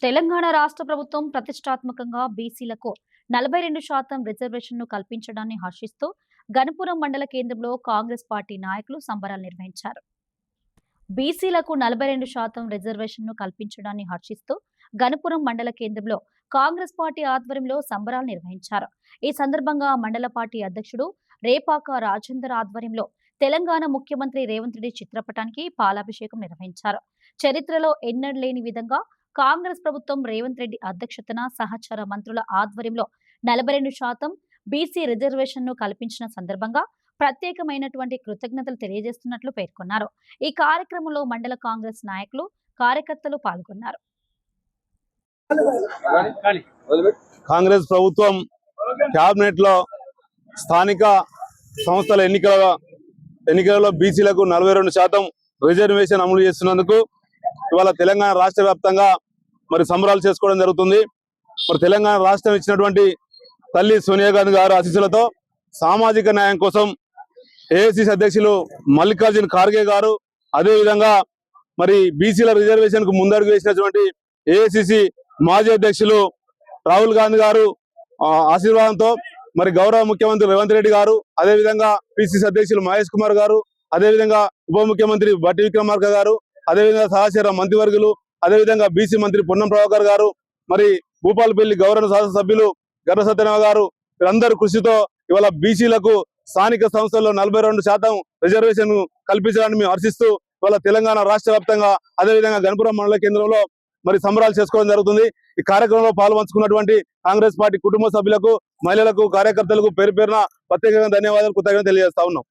తెలంగాణ రాష్ట్ర ప్రభుత్వం ప్రతిష్టాత్మకంగా బీసీలకు 42% రిజర్వేషన్ను కల్పించడాన్ని హర్షిస్తూ గణపురం మండల కేంద్రంలో కాంగ్రెస్ పార్టీ నాయకులు సంబరాలు నిర్వహించారు. బీసీలకు 42% రిజర్వేషన్ను కల్పించడాన్ని హర్షిస్తూ గణపురం మండల కేంద్రంలో కాంగ్రెస్ పార్టీ ఆధ్వర్యంలో సంబరాలు నిర్వహించారు. ఈ సందర్భంగా మండల పార్టీ అధ్యక్షుడు రేపాక రాజేందర్ ఆధ్వర్యంలో తెలంగాణ ముఖ్యమంత్రి రేవంత్ రెడ్డి చిత్రపటానికి పాలాభిషేకం నిర్వహించారు. చరిత్రలో ఎన్నడూ లేని విధంగా కాంగ్రెస్ ప్రభుత్వం రేవంత్ రెడ్డి అధ్యక్షతన సహచర మంత్రుల ఆధ్వర్యంలో 42% బీసీ రిజర్వేషన్ను కల్పించిన సందర్భంగా ప్రత్యేకమైనటువంటి కృతజ్ఞతలు తెలియజేస్తున్నట్లు పేర్కొన్నారు. ఈ కార్యక్రమంలో మండల కాంగ్రెస్ నాయకులు, కార్యకర్తలు పాల్గొన్నారు. కాంగ్రెస్ ప్రభుత్వం క్యాబినెట్ లో స్థానిక సంస్థల ఎన్నికలలో బీసీలకు 42% రిజర్వేషన్ అమలు చేస్తున్నందుకు ఇవాళ తెలంగాణ రాష్ట్ర వ్యాప్తంగా మరి సంబరాలు చేసుకోవడం జరుగుతుంది. మరి తెలంగాణ రాష్ట్రం ఇచ్చినటువంటి తల్లి సోనియా గాంధీ గారు ఆశీస్సులతో సామాజిక న్యాయం కోసం ఏఐసిసి అధ్యక్షులు మల్లికార్జున ఖార్గే గారు, అదేవిధంగా మరి బీసీల రిజర్వేషన్ కు ముందడుగు వేసినటువంటి ఏఐసిసి మాజీ అధ్యక్షులు రాహుల్ గాంధీ గారు ఆశీర్వాదంతో మరి గౌరవ ముఖ్యమంత్రి రేవంత్ రెడ్డి గారు, అదేవిధంగా పిసిసి అధ్యక్షులు మహేష్ కుమార్ గారు, అదేవిధంగా ఉప ముఖ్యమంత్రి బట్టి విక్రమార్క గారు, అదేవిధంగా సహచర మంత్రివర్గులు, అదేవిధంగా బీసీ మంత్రి పొన్నం ప్రభాకర్ గారు, మరి భూపాలపల్లి గౌరవ శాసనసభ్యులు గర్ర సత్యనారాయణ గారు, వీరందరూ కృషితో ఇవాళ బీసీలకు స్థానిక సంస్థల్లో 42% రిజర్వేషన్ కల్పించడాన్ని మేము హర్షిస్తూ ఇవాళ తెలంగాణ రాష్ట్ర వ్యాప్తంగా అదేవిధంగా గణపురం మండల కేంద్రంలో మరి సంబరాలు చేసుకోవడం జరుగుతుంది. ఈ కార్యక్రమంలో పాల్పంచుకున్నటువంటి కాంగ్రెస్ పార్టీ కుటుంబ సభ్యులకు, మహిళలకు, కార్యకర్తలకు పేరు పేరున ప్రత్యేకంగా ధన్యవాదాలు, కృతజ్ఞతలు తెలియజేస్తా ఉన్నాం.